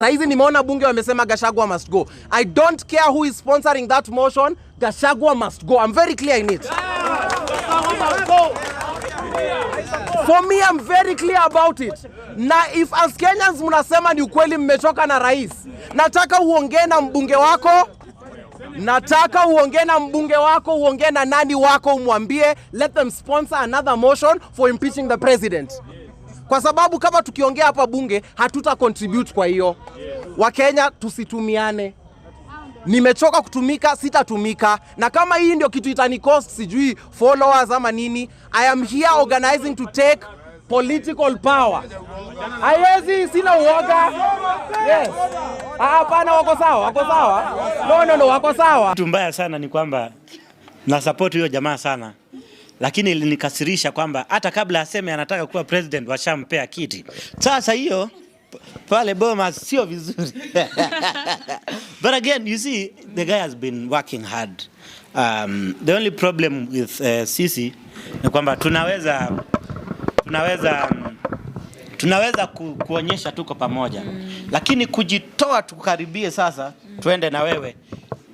Saizi nimeona bunge wamesema Gachagua must go. I don't care who is sponsoring that motion. Gachagua must go. I'm very clear in it. For me, I'm very clear about it. Na if as Kenyans mnasema ni ukweli mmechoka na rais, nataka uongee na mbunge wako. Nataka uongee na mbunge wako, uongee na nani wako, umwambie let them sponsor another motion for impeaching the president. Kwa sababu kama tukiongea hapa bunge hatuta contribute kwa hiyo. Wakenya tusitumiane. Nimechoka kutumika, sitatumika. Na kama hii ndio kitu itani cost sijui followers ama nini, I am here organizing to take political power. Haiwezi, sina uoga. Yes. Hapana, wako sawa, wako sawa. No, wako sawa. Kitu mbaya sana ni kwamba na support hiyo jamaa sana. Lakini ilinikasirisha kwamba hata kabla aseme anataka kuwa president washampea kiti. Sasa hiyo pale Boma sio vizuri. But again, you see, the guy has been working hard. The only problem with sisi ni kwamba tunaweza kuonyesha tuko pamoja. Lakini kujitoa tukaribie sasa tuende na wewe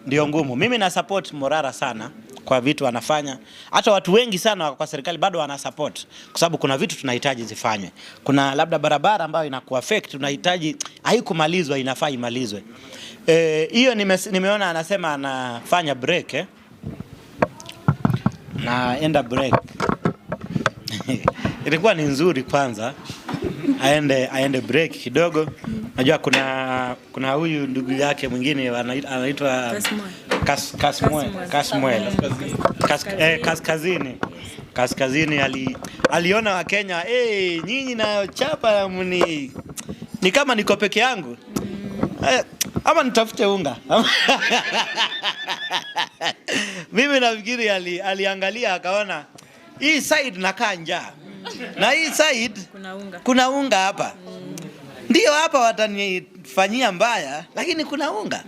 ndio ngumu. Mimi na support Morara sana kwa vitu anafanya. Hata watu wengi sana kwa serikali bado wana support kwa sababu kuna vitu tunahitaji zifanywe. Kuna labda barabara ambayo inaku affect tunahitaji haikumalizwa, inafaa imalizwe. Hiyo nimeona anasema anafanya break naenda break. Ilikuwa ni nzuri kwanza aende break kidogo. Najua kuna huyu ndugu yake mwingine anaitwa Kasmwel. Kaskazini aliona wa Kenya, nyinyi na chapa ni kama niko peke yangu. Ama nitafute unga. Mimi nafikiri aliangalia akaona hii side nakaa njaa. Na hii side kuna unga hapa. Ndio hapa watanifanyia mbaya lakini kuna unga.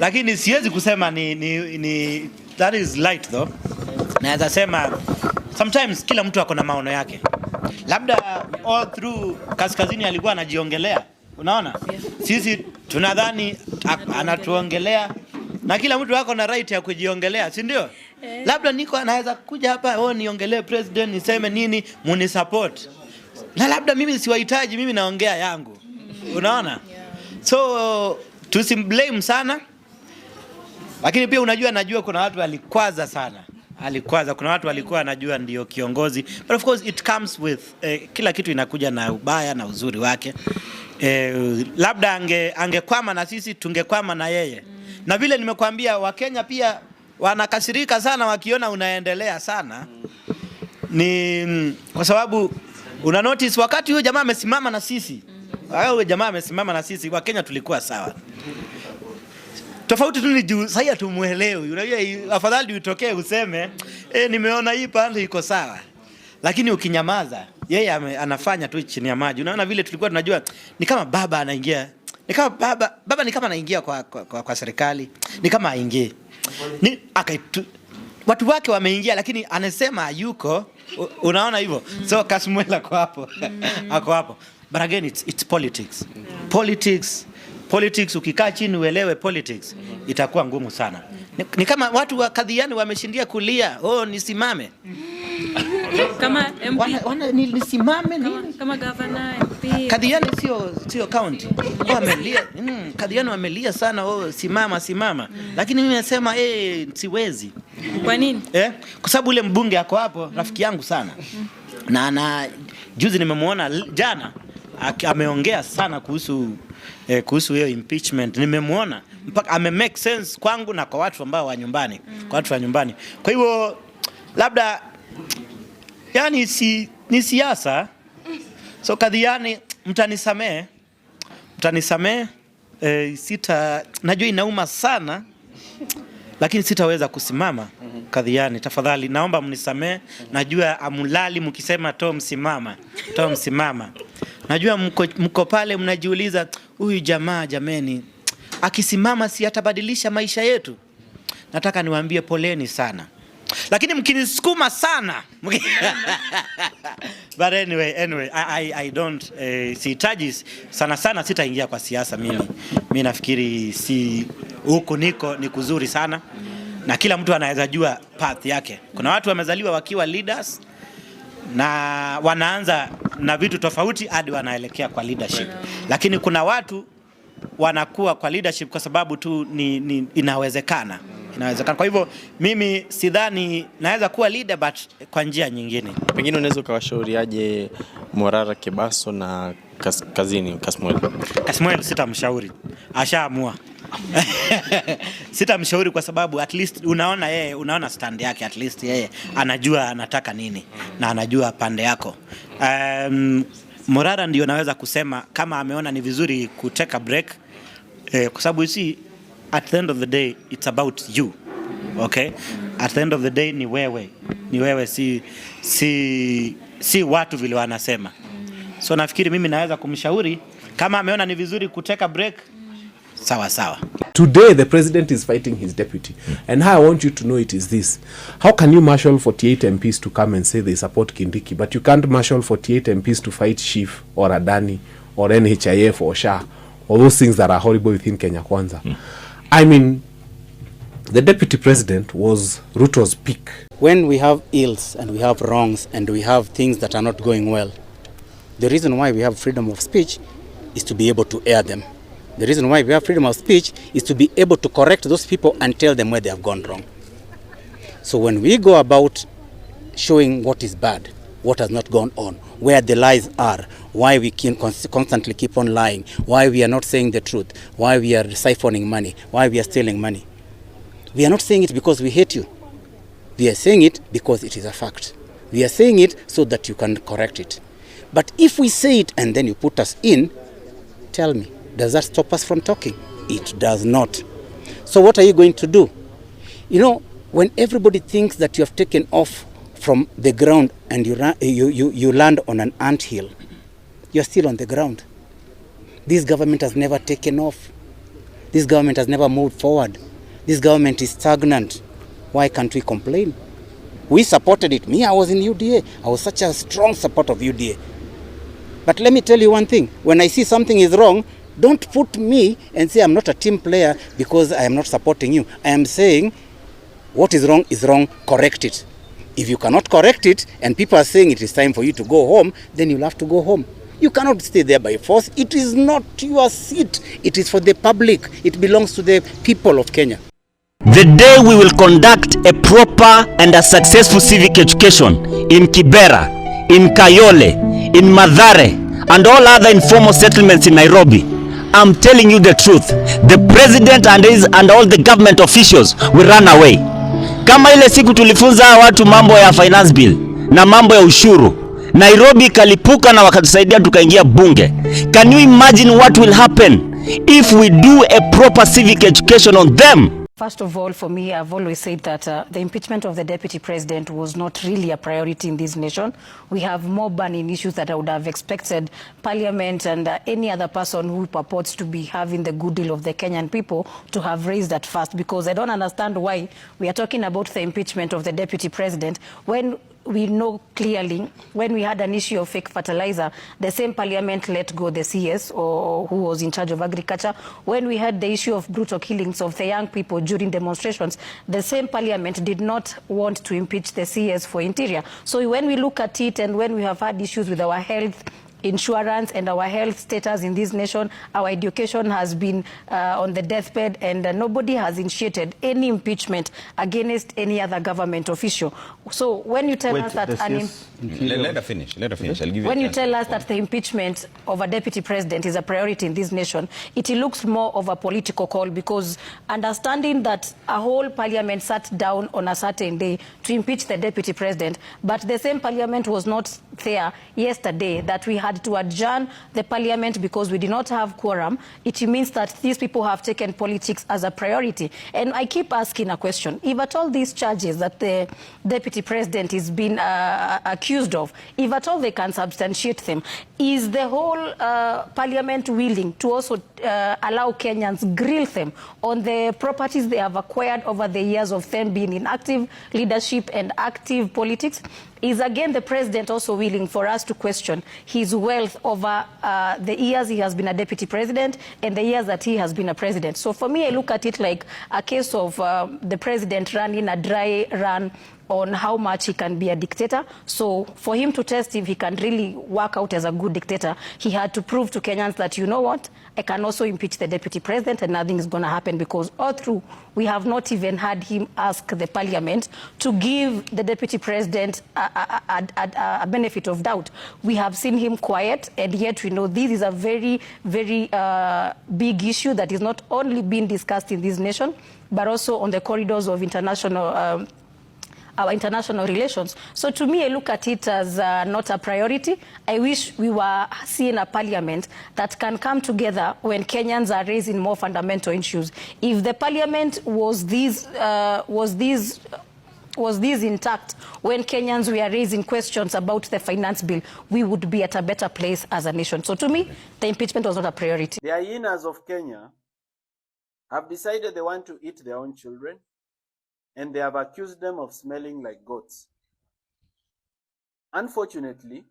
Lakini siwezi kusema ni that is light though. Naweza sema sometimes kila mtu ako na maono yake. Labda all through Kaskazini alikuwa anajiongelea. Unaona? Sisi tunadhani anatuongelea na kila mtu wako na right ya kujiongelea, si ndio? Labda niko anaweza kuja hapa niongelee president niseme nini muni support. Na labda mimi siwahitaji, mimi naongea yangu. Unaona? So tusimblame sana. Lakini pia najua kuna watu walikwaza sana. Kuna watu walikuwa anajua ndio kiongozi. But of course it comes with kila kitu inakuja na ubaya na uzuri wake. Labda angekwama na sisi tungekwama na yeye. Na vile nimekuambia Wakenya pia wanakasirika sana wakiona unaendelea sana. Ni kwa sababu una notice wakati huyo jamaa amesimama na sisi. Huyo jamaa amesimama na sisi, Wakenya tulikuwa sawa. Tofauti tu ni juu sasa Hatumwelewi. Unajua afadhali utokee useme nimeona hii pande iko sawa. Lakini ukinyamaza yeye anafanya tu chini ya maji. Unaona vile tulikuwa tunajua ni kama baba anaingia. Ni kama baba ni kama anaingia kwa serikali. Ni kama aingie. Watu wake wameingia lakini anasema yuko. Unaona hivyo. So Kasmwel ako hapo. Ako hapo. But again it's politics. Politics ukikaa chini uelewe politics itakuwa ngumu sana. Ni kama watu wa Kadhiani wameshindia kulia, nisimame. Kama MP nisimame nini? Kama governor MP. Kadhiani sio county. Wamelia. Kadhiani wamelia sana, simama. Lakini mimi nasema siwezi. Kwa nini? Kwa sababu ule mbunge ako hapo rafiki yangu sana. Na juzi nimemuona jana ameongea sana kuhusu hiyo impeachment. Nimemuona mpaka make sense kwangu na kwa watu ambao wa nyumbani, Kwa hivyo labda yani ni siasa. So Kadhiani mtanisamee. Najua inauma sana lakini sitaweza kusimama. Kadhiani tafadhali naomba mnisamee. Najua amulali mkisema msimama. Najua mko pale mnajiuliza huyu jamaa jameni akisimama si atabadilisha maisha yetu. Nataka niwaambie poleni sana. Lakini mkinisukuma sana. But anyway, I don't sihitaji sana sitaingia kwa siasa mimi. Mimi nafikiri si huko niko ni kuzuri sana. Na kila mtu anaweza jua path yake. Kuna watu wamezaliwa wakiwa leaders na wanaanza na vitu tofauti hadi wanaelekea kwa leadership. Lakini kuna watu wanakuwa kwa leadership kwa sababu tu ni inawezekana. Kwa hivyo mimi sidhani naweza kuwa leader but kwa njia nyingine. Pengine unaweza ukawashauriaje Morara Kebaso na Kasmwel? Kasmwel sitamshauri. Ashaamua. Sitamshauri kwa sababu at least unaona stand yake, at least yeye anajua anataka nini na anajua pande yako. Morara ndio naweza kusema kama ameona ni vizuri kuteka break, kwa sababu you see at the end of the day it's about you. Okay? At the end of the day ni wewe si watu vile wanasema. So nafikiri mimi naweza kumshauri kama ameona ni vizuri kuteka break. Sawa. Today the president is fighting his deputy. And how I want you to know it is this. How can you marshal 48 MPs to come and say they support Kindiki, but you can't marshal 48 MPs to fight Chief or Adani or NHIF or SHA or those things that are horrible within Kenya Kwanza? I mean, the deputy president was Ruto's pick. When we have ills and we have wrongs and we have things that are not going well, the reason why we have freedom of speech is to be able to air them. The reason why we have freedom of speech is to be able to correct those people and tell them where they have gone wrong. So when we go about showing what is bad, what has not gone on, where the lies are, why we can constantly keep on lying, why we are not saying the truth, why we are siphoning money, why we are stealing money. We are not saying it because we hate you. We are saying it because it is a fact. We are saying it so that you can correct it. But if we say it and then you put us in, tell me, does that stop us from talking? It does not. So what are you going to do? You know, when everybody thinks that you have taken off from the ground and you land on an anthill, you're still on the ground. This government has never taken off. This government has never moved forward. This government is stagnant. Why can't we complain? We supported it. Me, I was in UDA. I was such a strong supporter of UDA. But let me tell you one thing. When I see something is wrong, don't put me and say I'm not a team player because I am not supporting you. I am saying what is wrong, correct it. If you cannot correct it and people are saying it is time for you to go home, then you'll have to go home. You cannot stay there by force. It is not your seat. It is for the public. It belongs to the people of Kenya. The day we will conduct a proper and a successful civic education in Kibera, in Kayole, in Mathare, and all other informal settlements in Nairobi, I'm telling you the truth, the president and all the government officials will run away. Kama ile siku tulifunza watu mambo ya finance bill na mambo ya ushuru, Nairobi kalipuka na wakatusaidia tukaingia bunge. Can you imagine what will happen if we do a proper civic education on them? First of all, for me, I've always said that the impeachment of the deputy president was not really a priority in this nation. We have more burning issues that I would have expected Parliament and any other person who purports to be having the goodwill of the Kenyan people to have raised that first, because I don't understand why we are talking about the impeachment of the deputy president when we know clearly when we had an issue of fake fertilizer, the same parliament let go the CS or who was in charge of agriculture. When we had the issue of brutal killings of the young people during demonstrations, the same parliament did not want to impeach the CS for interior. So when we look at it and when we have had issues with our health insurance and our health status in this nation, our education has been on the deathbed, and nobody has initiated any impeachment against any other government official. So when you tell us that let her finish. I'll give you when you tell us that the impeachment of a deputy president is a priority in this nation, it looks more of a political call, because understanding that a whole parliament sat down on a certain day to impeach the deputy president, but the same parliament was not there yesterday that we had had to adjourn the parliament because we did not have quorum, it means that these people have taken politics as a priority. And I keep asking a question. If at all these charges that the deputy president is being accused of, if at all they can substantiate them, is the whole parliament willing to also allow Kenyans grill them on the properties they have acquired over the years of them being in active leadership and active politics? Is again the president also willing for us to question his wealth over the years he has been a deputy president and the years that he has been a president? So for me, I look at it like a case of the president running a dry run on how much he can be a dictator. So for him to test if he can really work out as a good dictator, he had to prove to Kenyans that, you know what, I can also impeach the deputy president and nothing is going to happen, because all through we have not even had him ask the parliament to give the deputy president a benefit of doubt. We have seen him quiet, and yet we know this is a very, very big issue that is not only being discussed in this nation, but also on the corridors of international our international relations. So to me, I look at it as not a priority. I wish we were seeing a parliament that can come together when Kenyans are raising more fundamental issues. If the parliament was this intact when Kenyans were raising questions about the finance bill, we would be at a better place as a nation. So to me, the impeachment was not a priority. The hyenas of Kenya have decided they want to eat their own children, and they have accused them of smelling like goats. Unfortunately,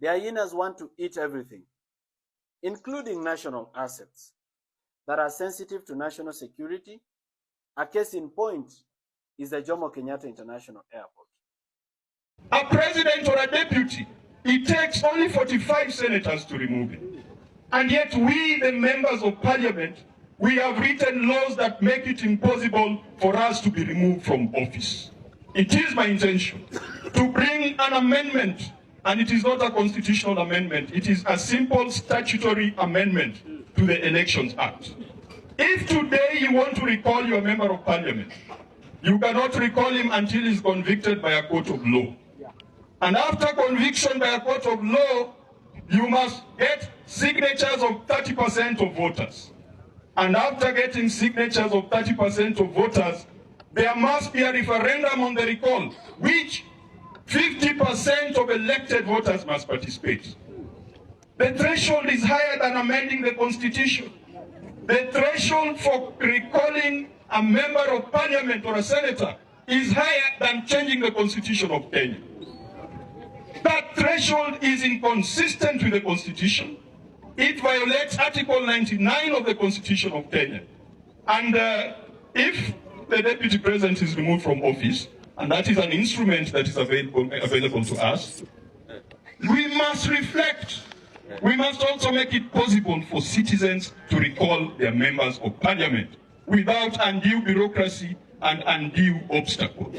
the hyenas want to eat everything, including national assets that are sensitive to national security. A case in point is the Jomo Kenyatta International Airport. A president or a deputy, it takes only 45 senators to remove him. And yet we, the members of parliament, we have written laws that make it impossible for us to be removed from office. It is my intention to bring an amendment, and it is not a constitutional amendment. It is a simple statutory amendment to the Elections Act. If today you want to recall your member of parliament, you cannot recall him until he is convicted by a court of law. And after conviction by a court of law, you must get signatures of 30% of voters. And after getting signatures of 30% of voters, there must be a referendum on the recall, which 50% of elected voters must participate. The threshold is higher than amending the constitution. The threshold for recalling a member of parliament or a senator is higher than changing the constitution of Kenya. That threshold is inconsistent with the constitution. It violates Article 99 of the Constitution of Kenya. And if the deputy president is removed from office, and that is an instrument that is available to us, we must reflect. We must also make it possible for citizens to recall their members of parliament without undue bureaucracy and undue obstacles.